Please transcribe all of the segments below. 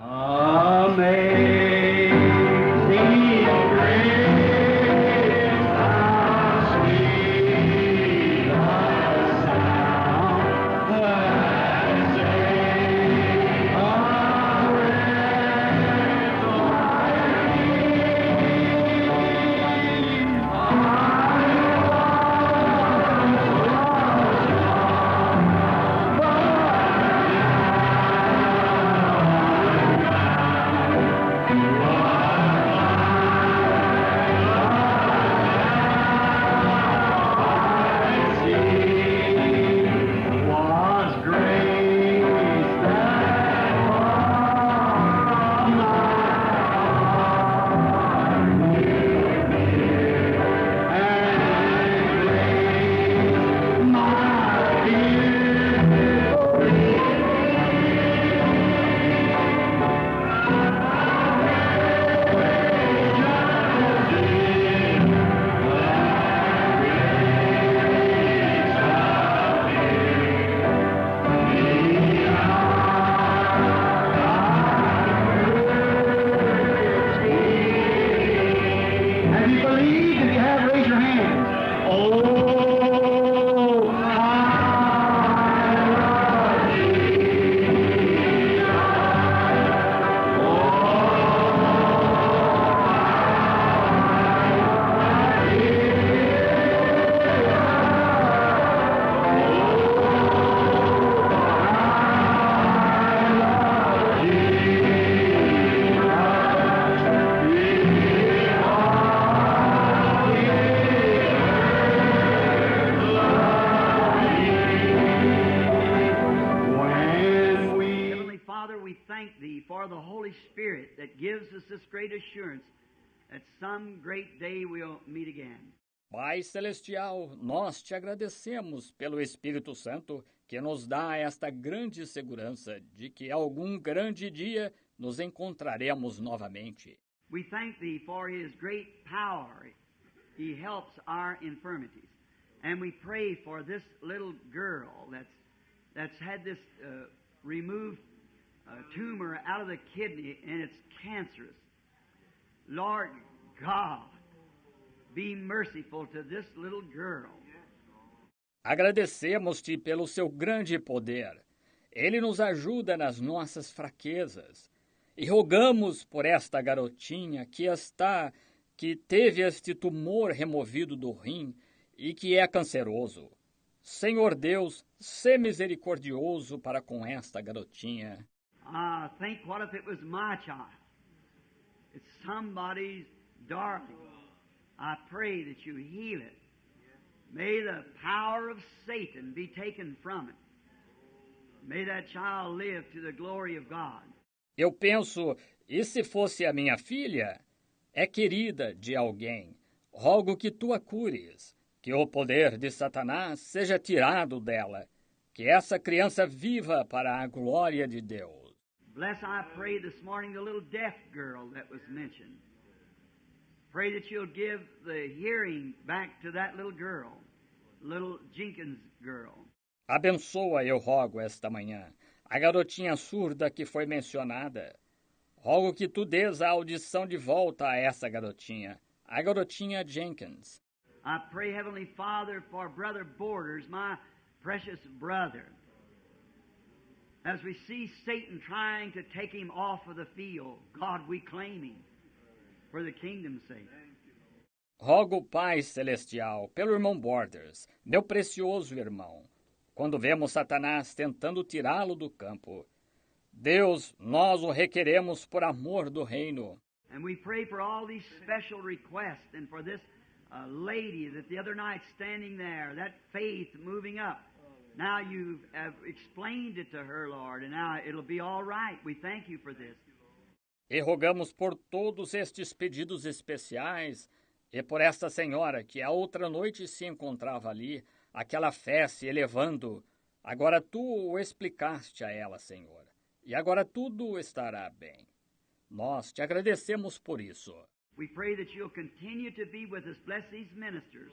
Amazing grace, how sweet the sound that saved a wretch was grace that from Have you believed? If you have, raise your hand. Oh, when we Heavenly Father, we thank Thee for the Holy Spirit that gives us this great assurance that some great day we'll meet again. Pai Celestial, nós te agradecemos pelo Espírito Santo que nos dá esta grande segurança de que algum grande dia nos encontraremos novamente. We thank Thee for His great power. He helps our infirmities. And we pray for this little girl that's had this removed tumor out of the kidney and it's cancerous. Lord God, be merciful to this little girl. Agradecemos-te pelo seu grande poder. Ele nos ajuda nas nossas fraquezas. E rogamos por esta garotinha que teve este tumor removido do rim e que é canceroso. Senhor Deus, sê misericordioso para com esta garotinha. Think what if it was my child? It's somebody's darling. I pray that you heal it. May the power of Satan be taken from it. May that child live to the glory of God. Eu penso, e se fosse a minha filha? É querida de alguém. Rogo que tu a cures, que o poder de Satanás seja tirado dela, que essa criança viva para a glória de Deus. Bless, I pray this morning, the little deaf girl that was mentioned. Pray that you'll give the hearing back to that little girl, little Jenkins girl. Abençoa, eu rogo, esta manhã, a garotinha surda que foi mencionada. Rogo que tu dês a audição de volta a essa garotinha, a garotinha Jenkins. I pray, Heavenly Father, for Brother Borders, my precious brother. As we see Satan trying to take him off of the field, God, we claim him for the kingdom's sake. Rogo, Pai Celestial, pelo irmão Borders, meu precioso irmão, quando vemos Satanás tentando tirá-lo do campo. Deus, nós o requeremos por amor do reino. And we pray for all these special requests and for this lady that the other night standing there, that faith moving up. Now you have explained it to her, Lord, and now it'll be all right. We thank you for this. E rogamos por todos estes pedidos especiais e por esta senhora que a outra noite se encontrava ali, aquela fé se elevando. Agora tu o explicaste a ela, Senhor, e agora tudo estará bem. Nós te agradecemos por isso. We pray that you'll continue to be with us. Bless these ministers.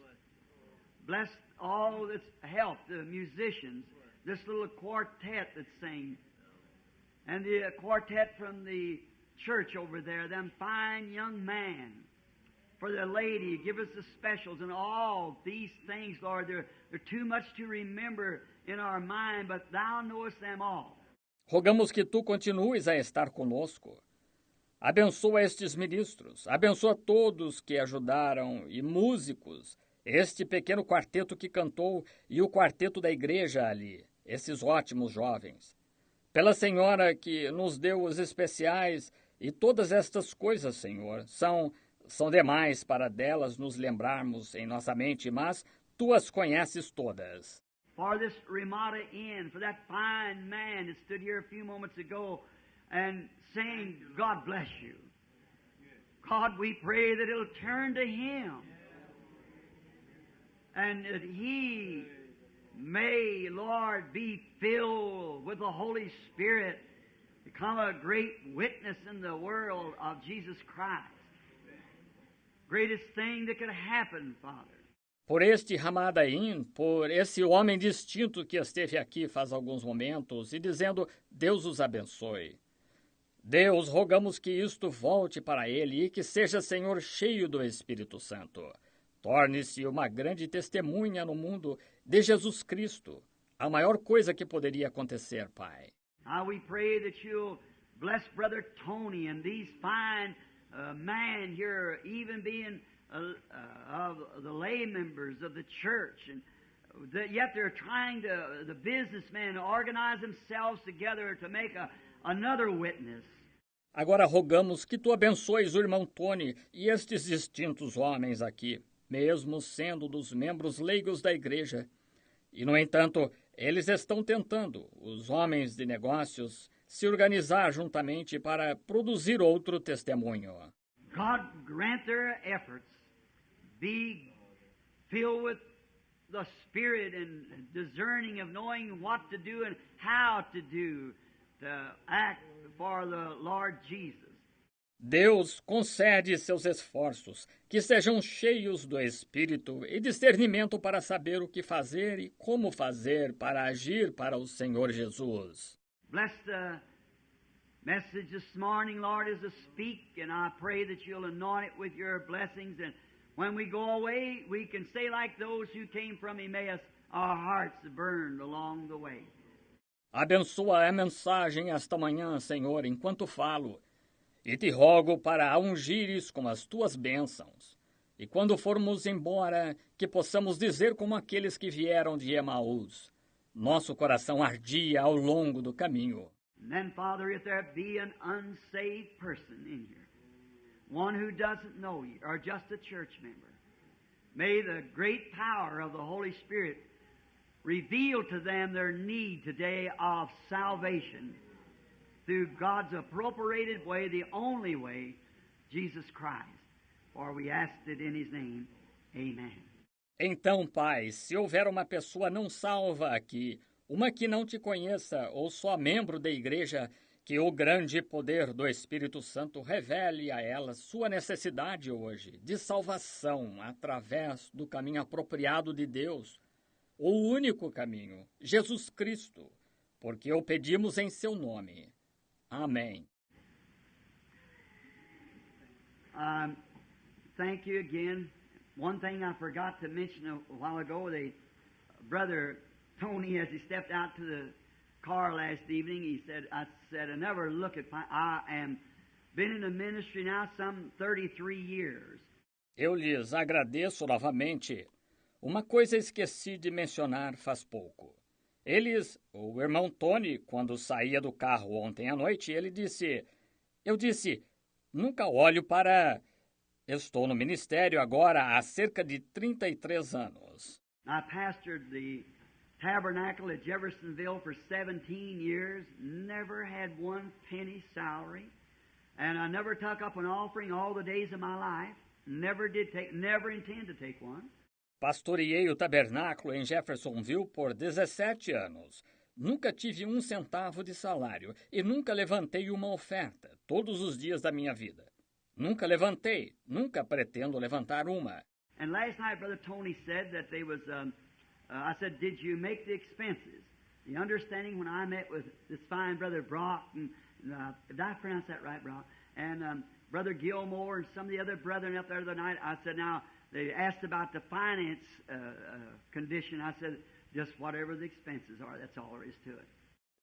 Bless all this help, the musicians, this little quartet that sing. and the quartet from the church over there, them fine young men, for the lady, give us the specials and all these things, Lord. They're too much to remember in our mind, but Thou knowest them all. Rogamos que Tu continues a estar conosco. Abençoa estes ministros, abençoa todos que ajudaram e músicos, este pequeno quarteto que cantou e o quarteto da igreja ali, esses ótimos jovens. Pela Senhora que nos deu os especiais e todas estas coisas, Senhor, são demais para delas nos lembrarmos em nossa mente, mas Tu as conheces todas. For this Ramada Inn, for that fine man that stood here a few moments ago and saying, God bless you. God, we pray that it'll turn to Him and that he may, Lord, be filled with the Holy Spirit, become a great witness in the world of Jesus Christ. Greatest thing that could happen, Father. Por este Ramada Inn, por esse homem distinto que esteve aqui faz alguns momentos e dizendo, Deus os abençoe. Deus, rogamos que isto volte para ele e que seja, Senhor, cheio do Espírito Santo. Torne-se uma grande testemunha no mundo de Jesus Cristo, a maior coisa que poderia acontecer, Pai. Now we pray that you'll bless Brother Tony and these fine men here, even being of the lay members of the church, and yet they're trying to, the businessmen, organize themselves together to make another witness. Agora rogamos que tu abençoes o irmão Tony e estes distintos homens aqui, mesmo sendo dos membros leigos da igreja. E, no entanto, eles estão tentando, os homens de negócios, se organizar juntamente para produzir outro testemunho. God grant their efforts be filled with the Spirit and discerning of knowing what to do and how to do to act for the Lord Jesus. Deus concede seus esforços, que sejam cheios do Espírito e discernimento para saber o que fazer e como fazer para agir para o Senhor Jesus. Bless the message this morning, Lord, as I speak, and I pray that you'll anoint it with your blessings, and when we go away, we can say like those who came from Emmaus, our hearts burned along the way. Abençoa a mensagem esta manhã, Senhor, enquanto falo, e te rogo para a ungires com as tuas bênçãos. E quando formos embora, que possamos dizer como aqueles que vieram de Emaús, nosso coração ardia ao longo do caminho. And then, Father, if there be an unsaved person in here, one who doesn't know you, or just a church member, may the great power of the Holy Spirit reveal to them their need today of salvation through God's appropriated way, the only way, Jesus Christ. For we asked it in His name. Amen. Então, Pai, se houver uma pessoa não salva aqui, uma que não te conheça ou só membro da igreja, que o grande poder do Espírito Santo revele a ela sua necessidade hoje de salvação através do caminho apropriado de Deus, o único caminho, Jesus Cristo, porque o pedimos em seu nome. Amém. Thank you again. One thing I forgot to mention a while ago, Brother Tony, as he stepped out to the car last evening, I said, I never look at, I am been in the ministry now some 33 years. Eu lhes agradeço novamente. Uma coisa esqueci de mencionar faz pouco. O irmão Tony, quando saía do carro ontem à noite, eu disse, nunca olho para... Estou no ministério agora há cerca de 33 anos. I pastored the Tabernacle at Jeffersonville for 17 years, never had one penny salary, and I never took up an offering all the days of my life, never intend to take one. Pastoreei o tabernáculo em Jeffersonville por 17 anos. Nunca tive um centavo de salário e nunca levantei uma oferta todos os dias da minha vida. Nunca levantei, nunca pretendo levantar uma. And last night, Brother Tony said that they was, I said, did you make the expenses? The understanding when I met with this fine Brother Brock Did I pronounce that right, Brown? And Brother Gilmore and some of the other brethren up there the other night, I said, now, they asked about the finance condition. I said, just whatever the expenses are, that's all there is to it.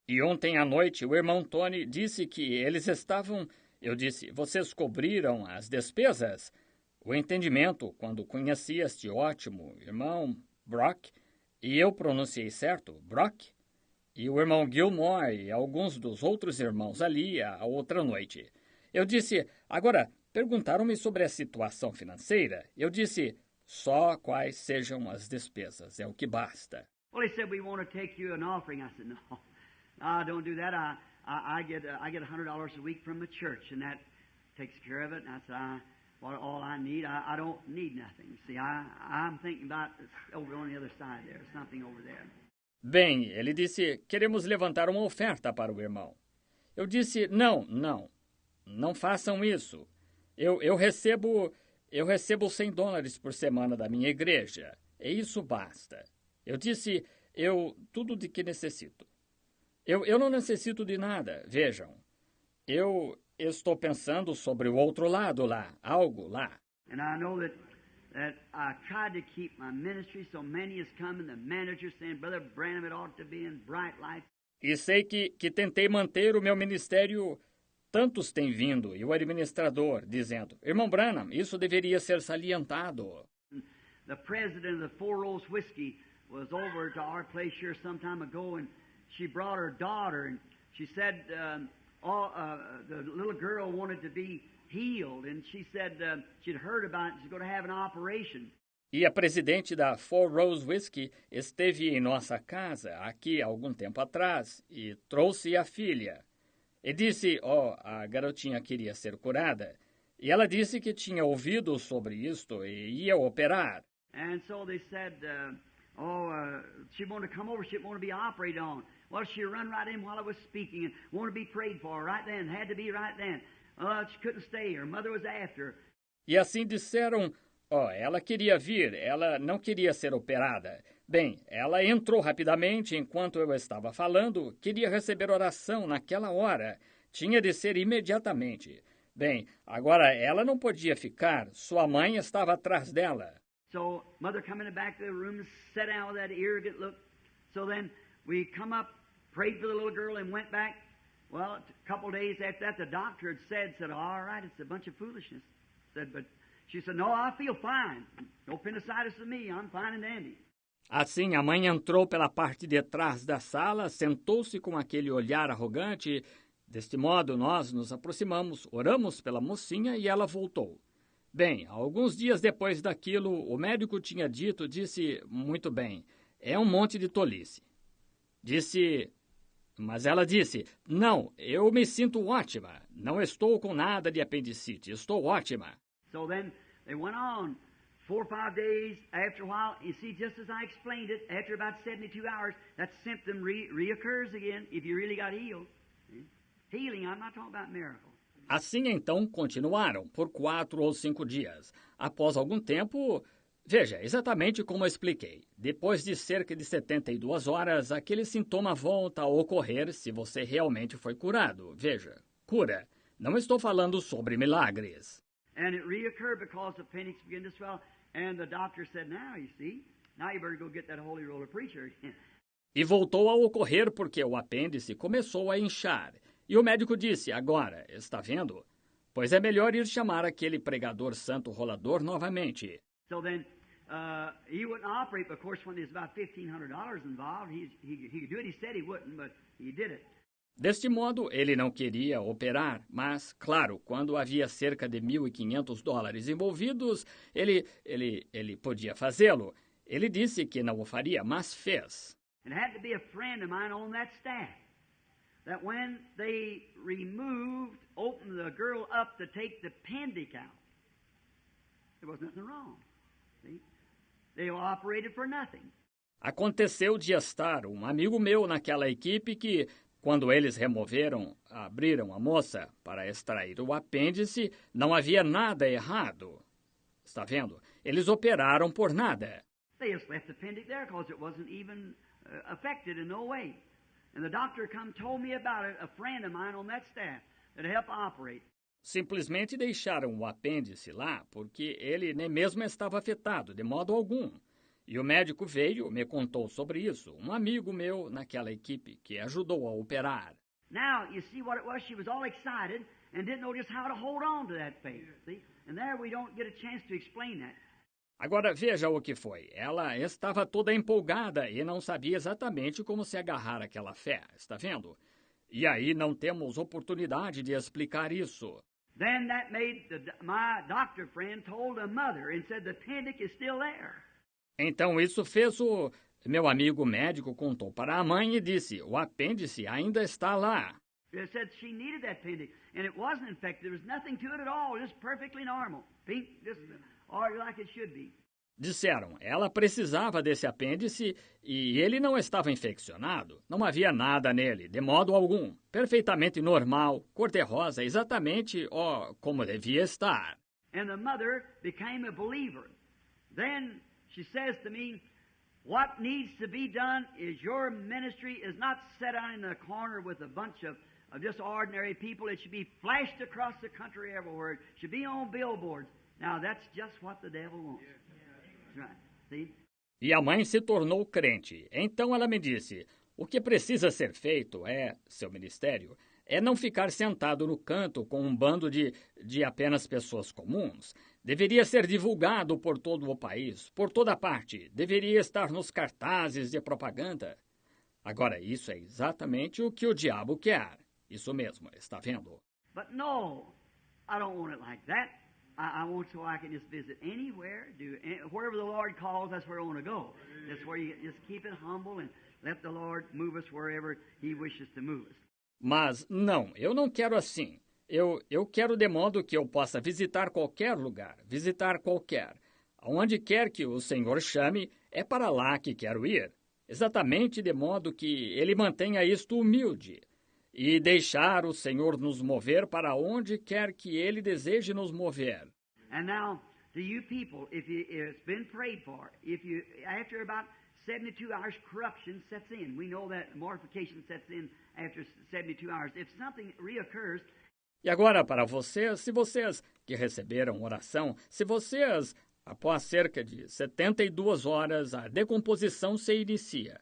E ontem à noite o irmão Tony disse que eles estavam... Eu disse, vocês cobriram as despesas? O entendimento, quando conheci este ótimo irmão Brock, e eu pronunciei certo, Brock, e o irmão Gilmore e alguns dos outros irmãos ali a outra noite. Eu disse, agora, perguntaram-me sobre a situação financeira. Eu disse, só quais sejam as despesas, é o que basta. Well, he said, we want to take you an offering. I said, no, I don't do that. I get $100 a week from the church, and that takes care of it. And I said, all I need, I don't need nothing. See, I'm thinking about over on the other side there, something over there. Bem, ele disse, queremos levantar uma oferta para o irmão. Eu disse, não façam isso. Eu recebo $100 por semana da minha igreja, e isso basta. Eu disse, tudo de que necessito. Eu não necessito de nada, vejam. Eu estou pensando sobre o outro lado lá, algo lá. And I know that I tried to keep my ministry, so many has come, and the manager saying, Brother Branham, it ought to be in bright lights. E sei que tentei manter o meu ministério, tantos têm vindo, e o administrador dizendo, Irmão Branham, isso deveria ser salientado. The president of the Four Rose Whiskey was over to our place here some time ago, and she brought her daughter, and she said the little girl wanted to be healed, and she said she'd heard about it, she's going to have an operation. E a presidente da Four Rose Whiskey esteve em nossa casa aqui há algum tempo atrás e trouxe a filha. E disse, a garotinha queria ser curada. E ela disse que tinha ouvido sobre isto e ia operar. And so they said, she wanted to come over, she wanted to be operated on. Well, she run right in while I was speaking and wanted to be prayed for right then, had to be right then. She couldn't stay, her mother was after her. E assim disseram, ela queria vir, ela não queria ser operada. Bem, ela entrou rapidamente enquanto eu estava falando, queria receber oração naquela hora. Tinha de ser imediatamente. Bem, agora ela não podia ficar, sua mãe estava atrás dela. So, mother come in the back of the room and sat down with that arrogant look. So then we come up, prayed for the little girl and went back. Well, a couple of days after that, the doctor had said, all right, it's a bunch of foolishness. But she said, no, I feel fine. No appendicitis to me, I'm fine and dandy. Assim, a mãe entrou pela parte de trás da sala, sentou-se com aquele olhar arrogante. Deste modo, nós nos aproximamos, oramos pela mocinha e ela voltou. Bem, alguns dias depois daquilo, o médico tinha disse, muito bem, é um monte de tolice. Mas ela disse, não, eu me sinto ótima, não estou com nada de apendicite, estou ótima. So then they went on 4 or 5 days. After a while, you see, just as I explained it, after about 72 hours, that symptom reoccurs again if you really got healed. Healing, I'm not talking about miracle. Assim, então, continuaram por 4 ou 5 dias. Após algum tempo, veja, exatamente como eu expliquei. Depois de cerca de 72 horas, aquele sintoma volta a ocorrer se você realmente foi curado. Veja, cura. Não estou falando sobre milagres. And it reoccurred because the appendix began to swell. And the doctor said, now you see, now you better go get that holy roller preacher again. E voltou a ocorrer porque o apêndice começou a inchar. E o médico disse, agora, está vendo? Pois é melhor ir chamar aquele pregador santo rolador novamente. So then, he wouldn't operate, but of course when there's about $1,500 involved, he could do it. He said he wouldn't, but he did it. Deste modo, ele não queria operar, mas, claro, quando havia cerca de $1.500 envolvidos, ele podia fazê-lo. Ele disse que não o faria, mas fez. It had to be a friend of mine on that staff. That when they opened the girl up to take the appendix out, there was nothing wrong. See? They operated for nothing. Aconteceu de estar um amigo meu naquela equipe que, quando eles abriram a moça para extrair o apêndice, não havia nada errado. Está vendo? Eles operaram por nada. They just left the appendix there because it wasn't even affected in no way. And the doctor come told me about it, a friend of mine on that staff that helped operate. Simplesmente deixaram o apêndice lá porque ele nem mesmo estava afetado, de modo algum. E o médico veio, me contou sobre isso, um amigo meu naquela equipe que ajudou a operar. Now, you see what it was? She was all excited and didn't know just how to hold on to that faith. See? And there we don't get a chance to explain that. Agora veja o que foi. Ela estava toda empolgada e não sabia exatamente como se agarrar àquela fé, está vendo? E aí não temos oportunidade de explicar isso. Then that made my doctor friend told the mother and said the appendix is still there. Então isso fez o meu amigo médico contou para a mãe e disse, o apêndice ainda está lá. They said she needed that appendix and it wasn't infected. There was nothing to it at all, just perfectly normal. Pink, just or like it should be. Disseram, ela precisava desse apêndice e ele não estava infeccionado. Não havia nada nele, de modo algum. Perfeitamente normal, cor-de-rosa, exatamente como devia estar. And the mother became a believer. Then she says to me, what needs to be done is your ministry is not set out in the corner with a bunch of just ordinary people. It should be flashed across the country everywhere. It should be on billboards. Now, that's just what the devil wants. That's right. See? E a mãe se tornou crente. Então ela me disse, o que precisa ser feito seu ministério, é não ficar sentado no canto com um bando de apenas pessoas comuns. Deveria ser divulgado por todo o país, por toda parte. Deveria estar nos cartazes de propaganda. Agora, isso é exatamente o que o diabo quer. Isso mesmo, está vendo? But no, I don't want it like that. I want so I can just visit anywhere, wherever the Lord calls, that's where I want to go. That's where you just keep it humble and let the Lord move us wherever He wishes to move us. Mas não, eu não quero assim. Eu quero de modo que eu possa visitar qualquer lugar, Aonde quer que o Senhor chame, é para lá que quero ir. Exatamente de modo que Ele mantenha isto humilde. E deixar o Senhor nos mover para onde quer que Ele deseje nos mover. And now, to you people, if it's been prayed for, after about 72 hours, corruption sets in. We know that mortification sets in after 72 hours. If something reoccurs. E agora para vocês, se vocês que receberam oração, após cerca de 72 horas, a decomposição se inicia.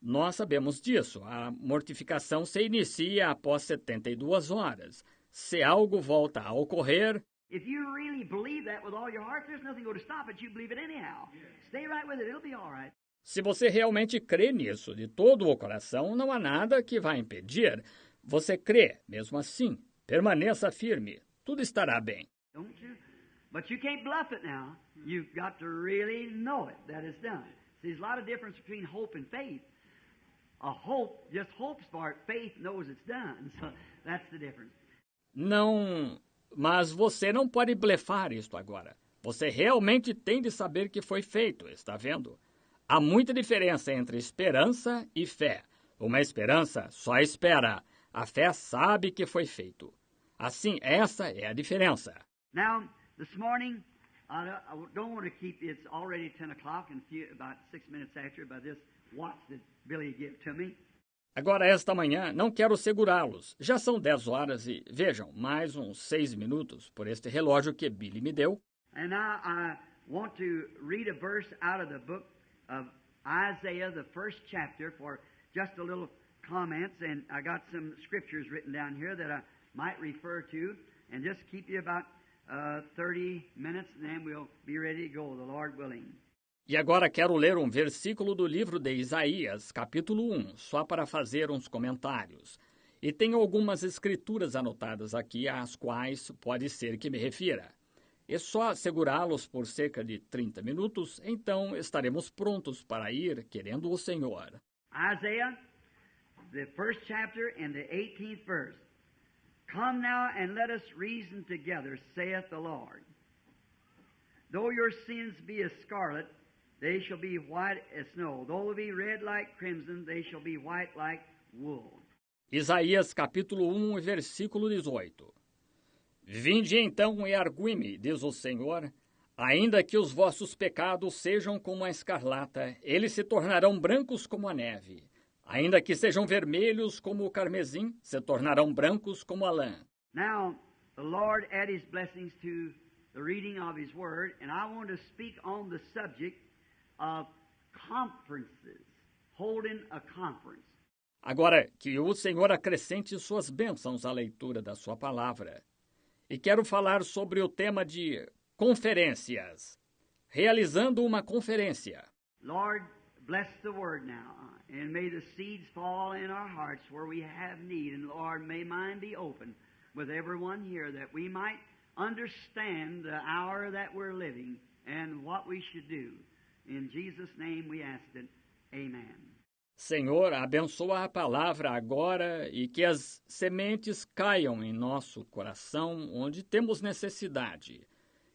Nós sabemos disso. A mortificação se inicia após 72 horas. Se algo volta a ocorrer... If you really believe that with all your heart, there's nothing going to stop it. You believe it anyhow. Stay right with it. It'll be all right. Se você realmente crê nisso de todo o coração, não há nada que vai impedir. Você crê, mesmo assim. Permaneça firme. Tudo estará bem. Don't you? But you can't bluff it now. You've got to really know it, that it's done. There's a lot of difference between hope and faith. A hope just hopes for it. Faith knows it's done. So that's the difference. Não, mas você não pode blefar isto agora. Você realmente tem de saber que foi feito, está vendo? Há muita diferença entre esperança e fé. Uma esperança só espera. A fé sabe que foi feito. Assim, essa é a diferença. Now, this morning, I don't want to keep, it's already 10 o'clock and about 6 minutes after by this watch that Billy gave to me. Agora, esta manhã, não quero segurá-los. Já são 10 horas e, vejam, mais uns 6 minutos por este relógio que Billy me deu. And now I want to read a verse out of the book of Isaiah, the first chapter, for just a little comments. And I got some scriptures written down here that I might refer to. And just keep you about 30 minutes, and then we'll be ready to go, the Lord willing. E agora quero ler um versículo do livro de Isaías, capítulo 1, só para fazer uns comentários. E tenho algumas escrituras anotadas aqui, às quais pode ser que me refira. É só segurá-los por cerca de 30 minutos, então estaremos prontos para ir, querendo o Senhor. Isaiah, the first chapter and the 18th verse. Come now and let us reason together, saith the Lord. Though your sins be as scarlet, they shall be white as snow. Though they be red like crimson, they shall be white like wool. Isaías capítulo 1, versículo 18. Vinde então e argui-me, diz o Senhor, ainda que os vossos pecados sejam como a escarlata, eles se tornarão brancos como a neve. Ainda que sejam vermelhos como o carmesim, se tornarão brancos como a lã. Now, the Lord add His blessings to the reading of His Word, and I want to speak on the subject of conferences, holding a conference. Agora, que o Senhor acrescente suas bênçãos à leitura da sua palavra. E quero falar sobre o tema de conferências. Realizando uma conferência. Lord, bless the Word now, and may the seeds fall in our hearts where we have need, and Lord, may mine be open with everyone here that we might understand the hour that we're living and what we should do. In Jesus' name we ask it. Amen. Senhor, abençoa a palavra agora e que as sementes caiam em nosso coração onde temos necessidade.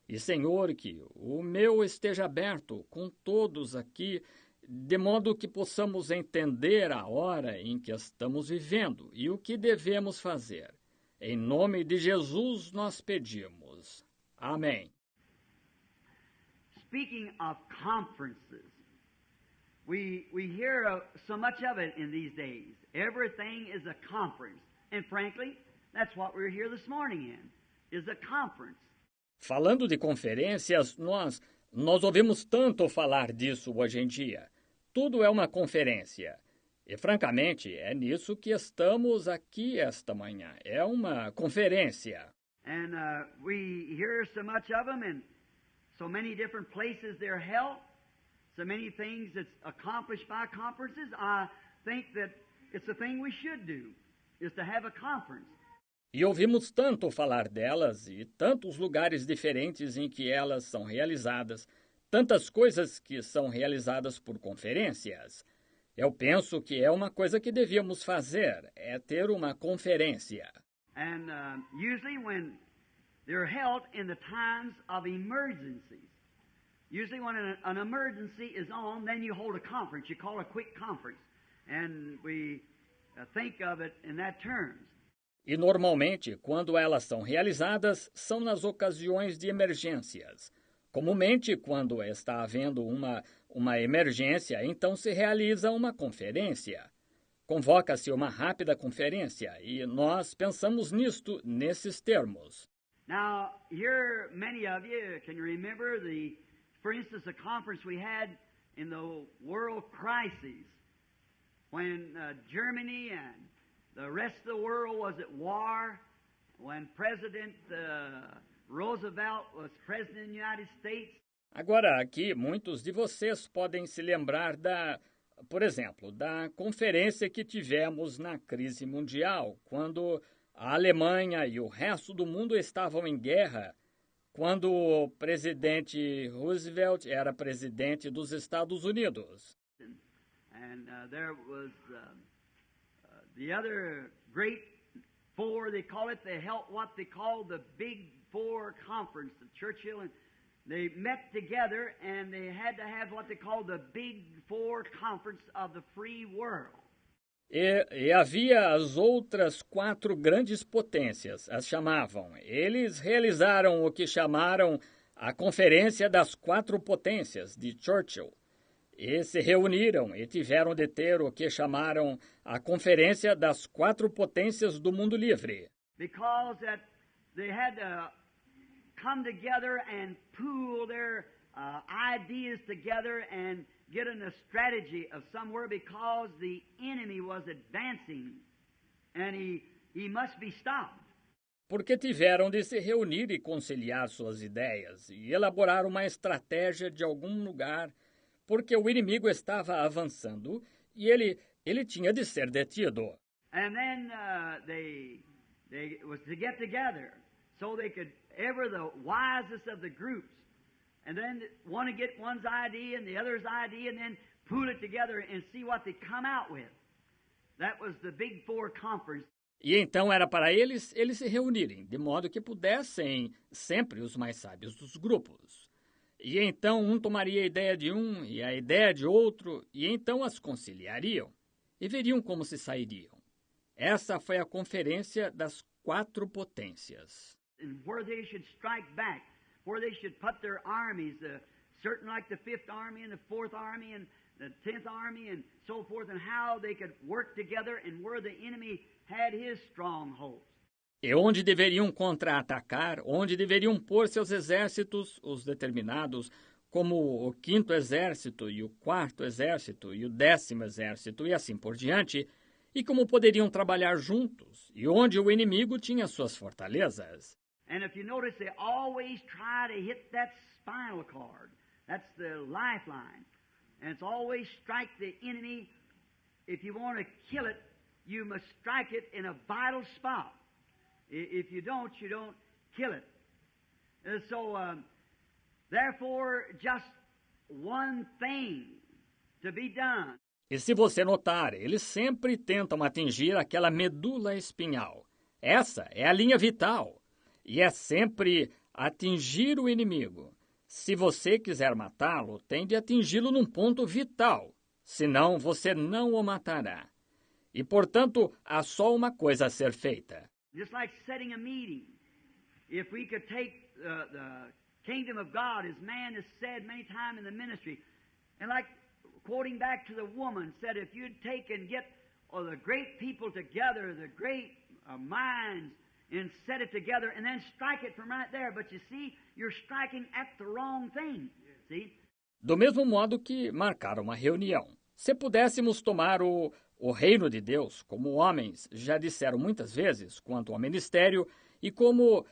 E, Senhor, que o meu esteja aberto com todos aqui, de modo que possamos entender a hora em que estamos vivendo e o que devemos fazer. Em nome de Jesus nós pedimos. Amém. Speaking of conferences, we hear so much of it in these days. Everything is a conference. And frankly, that's what we're here this morning in, is a conference. Falando de conferências, nós ouvimos tanto falar disso hoje em dia. Tudo é uma conferência. E, francamente, é nisso que estamos aqui esta manhã. É uma conferência. And we hear so much of them in so many different places they're held, so many things that's accomplished by conferences. I think that it's the thing we should do, is to have a conference. E ouvimos tanto falar delas e tantos lugares diferentes em que elas são realizadas, tantas coisas que são realizadas por conferências. Eu penso que é uma coisa que devíamos fazer, é ter uma conferência. And usually when they're held in the times of emergencies, usually when an emergency is on, then you hold a conference. You call a quick conference. And we think of it in that terms. E normalmente, quando elas são realizadas, são nas ocasiões de emergências. Comumente, quando está havendo uma emergência, então se realiza uma conferência. Convoca-se uma rápida conferência e nós pensamos nisto nesses termos. Now, here, many of you can remember for instance, the conference we had in the world crisis when Germany and the rest of the world was at war, when President Roosevelt was president of the United States. Agora, aqui, muitos de vocês podem se lembrar por exemplo, da conferência que tivemos na crise mundial, quando a Alemanha e o resto do mundo estavam em guerra, quando o presidente Roosevelt era presidente dos Estados Unidos. And there was the other great four, they call it, they held what they call the Big Four Conference, the Churchill, and they met together and they had to have what they call the Big Four Conference of the Free World. E havia as outras 4 grandes potências, as chamavam. Eles realizaram o que chamaram a Conferência das 4 Potências, de Churchill. E se reuniram e tiveram de ter o que chamaram a Conferência das 4 Potências do Mundo Livre. Because that they had to come together and pool their ideas together and get in a strategy of somewhere, because the enemy was advancing and he must be stopped. Porque tiveram de se reunir e conciliar suas ideias e elaborar uma estratégia de algum lugar, porque o inimigo estava avançando e ele tinha de ser detido. And then they was to get together so they could the wisest of the groups, and then want to get one's idea and the other's idea, and then pool it together and see what they come out with. That was the Big Four Conference. E então era para eles se reunirem, de modo que pudessem sempre os mais sábios dos grupos. E então um tomaria a ideia de um e a ideia de outro, e então as conciliariam, e veriam como se sairiam. Essa foi a Conferência das 4 Potências. And where they should strike back, where they should put their armies, certain like the 5th Army and the 4th Army, and the 10th Army and so forth, and how they could work together and where the enemy had his strongholds. E onde deveriam contra-atacar, onde deveriam pôr seus exércitos, os determinados, como o 5º Exército e o 4º Exército e o 10º Exército e assim por diante, e como poderiam trabalhar juntos, e onde o inimigo tinha suas fortalezas. And if you notice, they always try to hit that spinal cord. That's the lifeline. And it's always strike the enemy. If you want to kill it, you must strike it in a vital spot. If you don't kill it. Therefore, just one thing to be done. E se você notar, eles sempre tentam atingir aquela medula espinhal. Essa é a linha vital. E é sempre atingir o inimigo. Se você quiser matá-lo, tem de atingi-lo num ponto vital. Senão, você não o matará. E, portanto, há só uma coisa a ser feita. Just like setting a meeting. If we could take the kingdom of God, as man has said many times in the ministry, and like quoting back to the woman, said if you'd take and get the great people together, the great minds, and set it together, and then strike it from right there. But you see, you're striking at the wrong thing. See? Do mesmo modo que marcar uma reunião. Se pudéssemos tomar o reino de Deus, como homens já disseram muitas vezes quanto ao ministério, e como,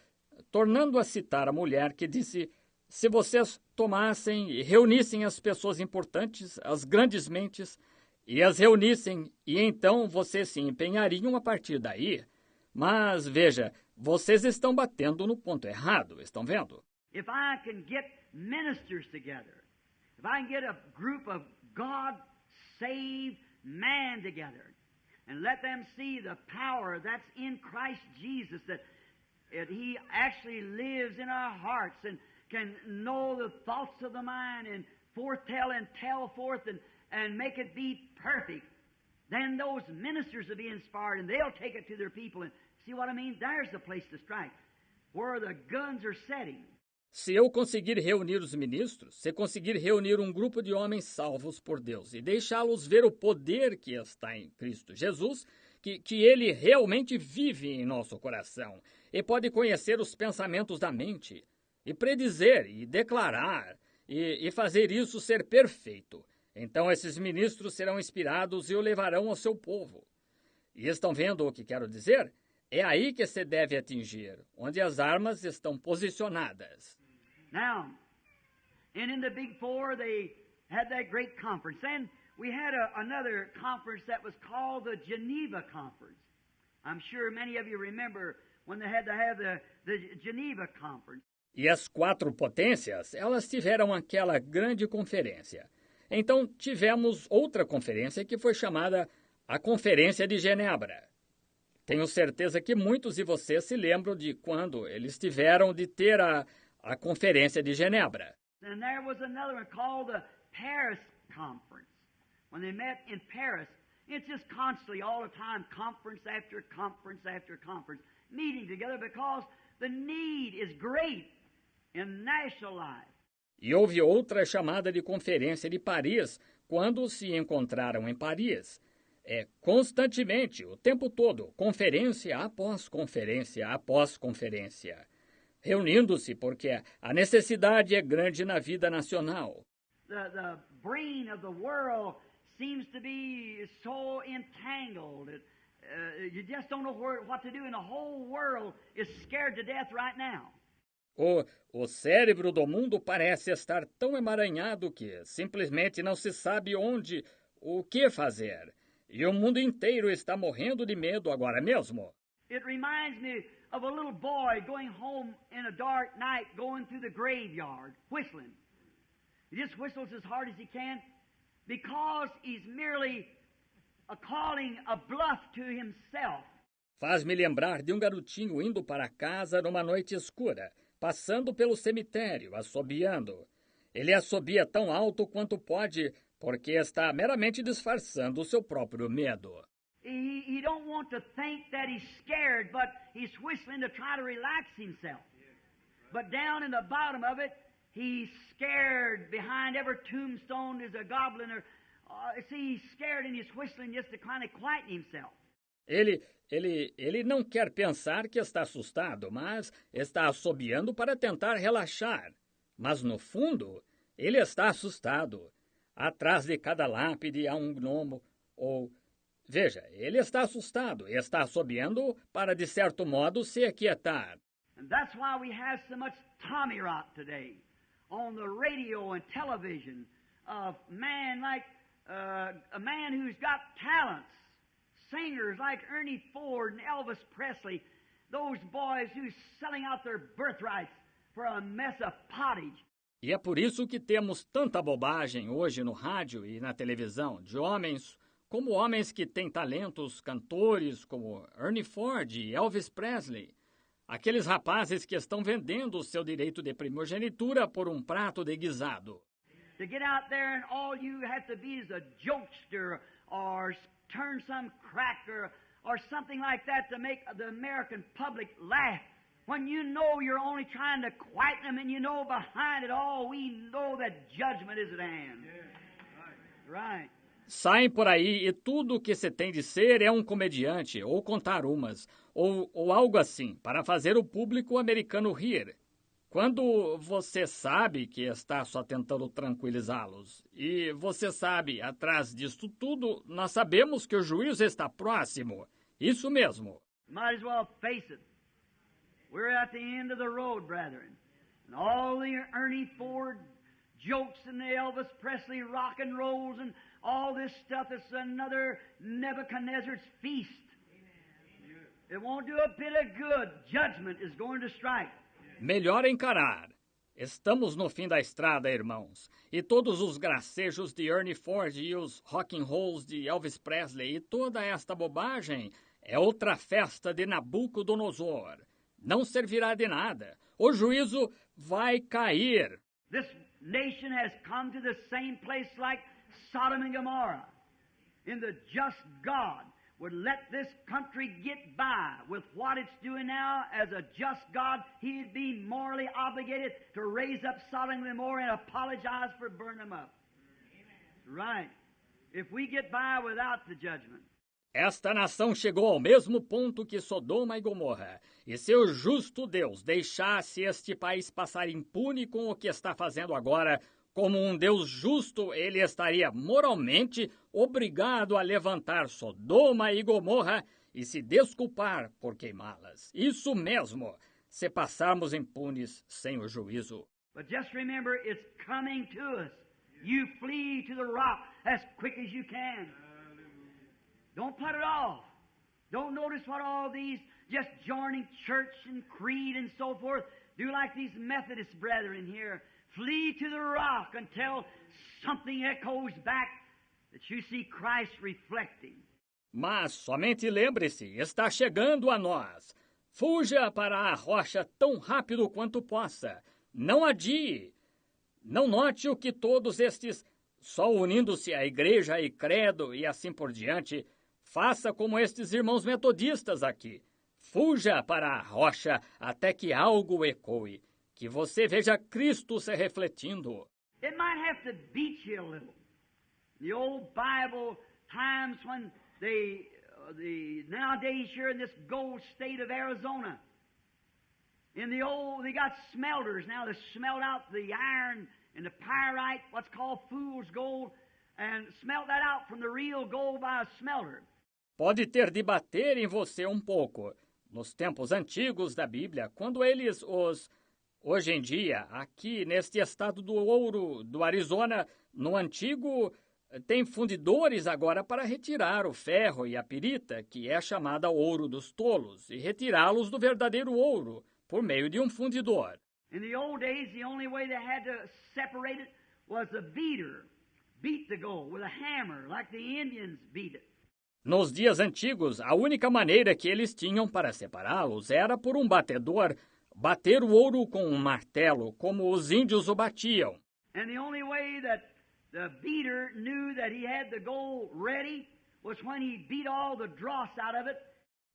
tornando a citar a mulher que disse, se vocês tomassem e reunissem as pessoas importantes, as grandes mentes, e as reunissem, e então vocês se empenhariam a partir daí. Mas, veja, vocês estão batendo no ponto errado, estão vendo? If I can get ministers together, if I can get a group of God-saved man together, and let them see the power that's in Christ Jesus, that He actually lives in our hearts and can know the thoughts of the mind and foretell and tell forth and make it be perfect, then those ministers will be inspired and they'll take it to their people. And see what I mean? There's the place to strike, where the guns are setting. Se eu conseguir reunir os ministros, se conseguir reunir um grupo de homens salvos por Deus e deixá-los ver o poder que está em Cristo Jesus, que Ele realmente vive em nosso coração e pode conhecer os pensamentos da mente e predizer e declarar e fazer isso ser perfeito, então esses ministros serão inspirados e o levarão ao seu povo. E estão vendo o que quero dizer? É aí que se deve atingir, onde as armas estão posicionadas. Now, and in the Big Four, they had that great conference. Then we had another conference that was called the Geneva Conference. I'm sure many of you remember when they had to have the Geneva Conference. E as 4 potências, elas tiveram aquela grande conferência. Então, tivemos outra conferência que foi chamada a Conferência de Genebra. Tenho certeza que muitos de vocês se lembram de quando eles tiveram de ter a Conferência de Genebra. And there was another one called the Paris Conference. When they met in Paris, it's just constantly, all the time, conference after conference after conference, meeting together because the need is great in national life. E houve outra chamada de Conferência de Paris, quando se encontraram em Paris. Constantemente, o tempo todo, conferência após conferência após conferência, reunindo-se porque a necessidade é grande na vida nacional. The brain of the world seems to be so entangled. You just don't know what to do, and the whole world is scared to death right now. O cérebro do mundo parece estar tão emaranhado que simplesmente não se sabe o que fazer. E o mundo inteiro está morrendo de medo agora mesmo. It reminds me of a little boy going home in a dark night, going through the graveyard, whistling. He just whistles as hard as he can because he's merely calling a bluff to himself. Faz-me lembrar de um garotinho indo para casa numa noite escura, passando pelo cemitério, assobiando. Ele assobia tão alto quanto pode, porque está meramente disfarçando o seu próprio medo. He don't want to think that he's scared, but he's whistling to try to relax himself. But down in the bottom of it, he's scared. Behind every tombstone is a goblin See, he's scared and he's whistling just to kind of quieten himself. Ele não quer pensar que está assustado, mas está assobiando para tentar relaxar. Mas, no fundo, ele está assustado. Atrás de cada lápide há um gnomo, ou... Veja, ele está assustado e está assobiando para, de certo modo, se aquietar. And that's why we have so much Tommy Rot today on the radio and television of man like a man who's got talents, singers like Ernie Ford and Elvis Presley, those boys who's selling out their birthrights for a mess of pottage. E é por isso que temos tanta bobagem hoje no rádio e na televisão, de homens como homens que têm talentos, cantores como Ernie Ford e Elvis Presley. Aqueles rapazes que estão vendendo o seu direito de primogenitura por um prato de guisado. To get out there and all you have to be is a jokester or turn some cracker or something like that to make the American public laugh. When you know you're only trying to quieten them and you know behind it all, we know that judgment is at hand. Yeah. Right. Saem por aí e tudo o que se tem de ser é um comediante, ou contar umas, ou algo assim, para fazer o público americano rir. Quando você sabe que está só tentando tranquilizá-los, e você sabe, atrás disso tudo, nós sabemos que o juízo está próximo. Isso mesmo. Might as well face it. We're at the end of the road, brethren. And all the Ernie Ford jokes and the Elvis Presley rock and rolls and all this stuff is another Nebuchadnezzar's feast. It won't do a bit of good. Judgment is going to strike. Melhor encarar. Estamos no fim da estrada, irmãos. E todos os gracejos de Ernie Ford e os rock and rolls de Elvis Presley e toda esta bobagem é outra festa de Nabucodonosor. Não servirá de nada. O juízo vai cair. This nation has come to the same place like Sodom and Gomorrah. And the just God would let this country get by with what it's doing now as a just God. He'd be morally obligated to raise up Sodom and Gomorrah and apologize for burning them up. Right. If we get by without the judgment. Esta nação chegou ao mesmo ponto que Sodoma e Gomorra, e se o justo Deus deixasse este país passar impune com o que está fazendo agora, como um Deus justo, ele estaria moralmente obrigado a levantar Sodoma e Gomorra e se desculpar por queimá-las. Isso mesmo, se passarmos impunes sem o juízo. But just remember, it's coming to us. You flee to the rock as quick as you can. Don't put it off. Don't notice what all these just joining church and creed and so forth do like these Methodist brethren here. Flee to the rock until something echoes back that you see Christ reflecting. Mas somente lembre-se, está chegando a nós. Fuja para a rocha tão rápido quanto possa. Não adie. Não note o que todos estes, só unindo-se à igreja e credo e assim por diante, faça como estes irmãos metodistas aqui. Fuja para a rocha até que algo ecoe, que você veja Cristo se refletindo. It might have to beat you a little. The old Bible times when nowadays here in this gold state of Arizona, they got smelters now. They smelt out the iron and the pyrite, what's called fool's gold, and smelt that out from the real gold by a smelter. Pode ter de bater em você um pouco. Nos tempos antigos da Bíblia, quando eles hoje em dia, aqui neste estado do ouro do Arizona, no antigo, tem fundidores agora para retirar o ferro e a pirita, que é chamada ouro dos tolos, e retirá-los do verdadeiro ouro, por meio de um fundidor. In the old days, the only way they had to separate it was a beater. Beat the gold with a hammer, like the Indians beat it. Nos dias antigos, a única maneira que eles tinham para separá-los era por um batedor, bater o ouro com um martelo, como os índios o batiam. And the only way that the beater knew that he had the gold ready was when he beat all the dross out of it.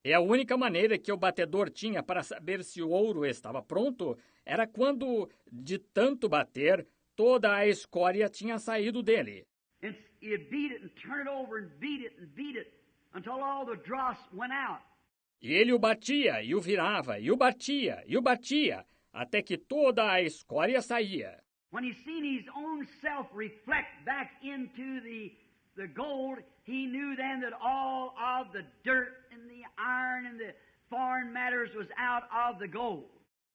E a única maneira que o batedor tinha para saber se o ouro estava pronto era quando, de tanto bater, toda a escória tinha saído dele. he'd beat it and turn it over and beat it until all the dross went out. E ele o batia, e o virava, e o batia, e o batia, até que toda a escória saía. When he seen his own self reflect back into the gold, he knew then that all of the dirt and the iron and the foreign matters was out of the gold.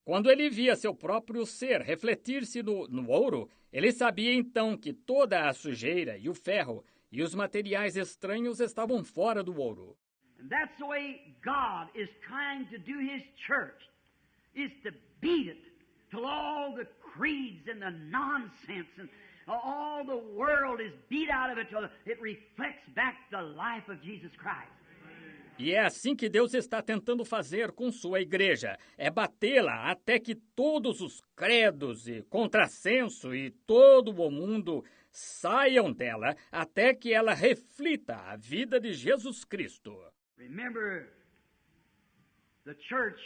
Quando ele via seu próprio ser refletir-se no ouro, ele sabia então que toda a sujeira e o ferro e os materiais estranhos estavam fora do ouro. And that's the way God is trying to do His church, is to beat it till all the creeds and the nonsense and all the world is beat out of it till it reflects back the life of Jesus Christ. E é assim que Deus está tentando fazer com sua igreja, é batê-la até que todos os credos e contrassenso e todo o mundo saiam dela, até que ela reflita a vida de Jesus Cristo. Remember, the church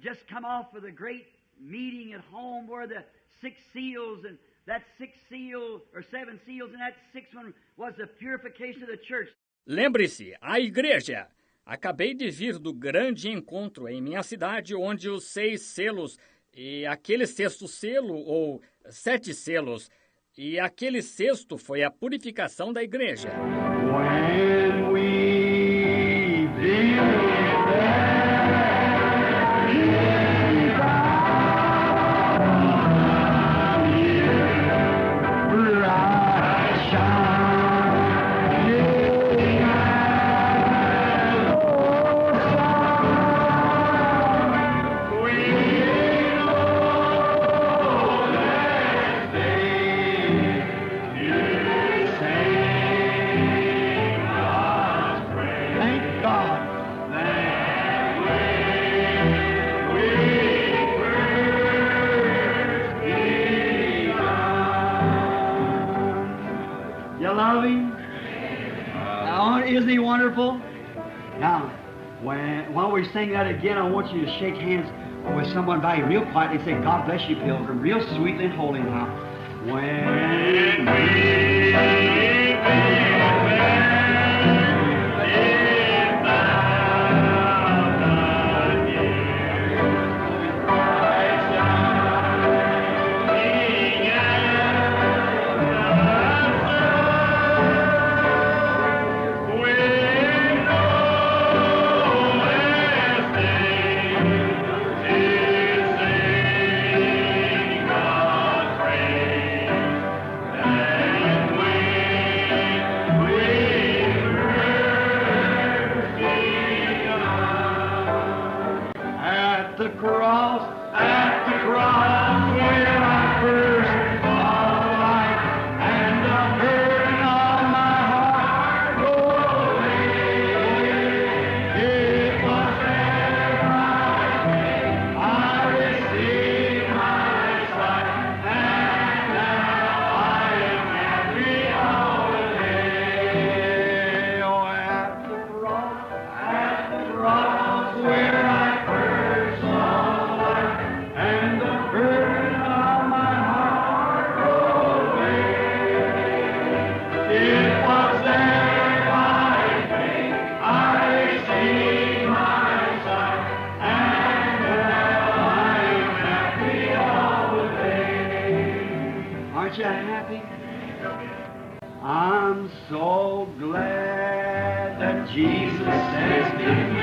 just come off of the great meeting at home where the 6 seals and that 6th seal, or 7 seals, and that 6th one was the purification of the church. Lembre-se, a igreja. Acabei de vir do grande encontro em minha cidade, onde os 6 selos e aquele 6º selo, ou 7 selos, e aquele 6º foi a purificação da igreja. When we build Isn't he wonderful? Now, while we sing that again, I want you to shake hands with someone by you real quietly and say, God bless you, Pilgrim, real sweetly and holy now. When I'm so glad that Jesus has been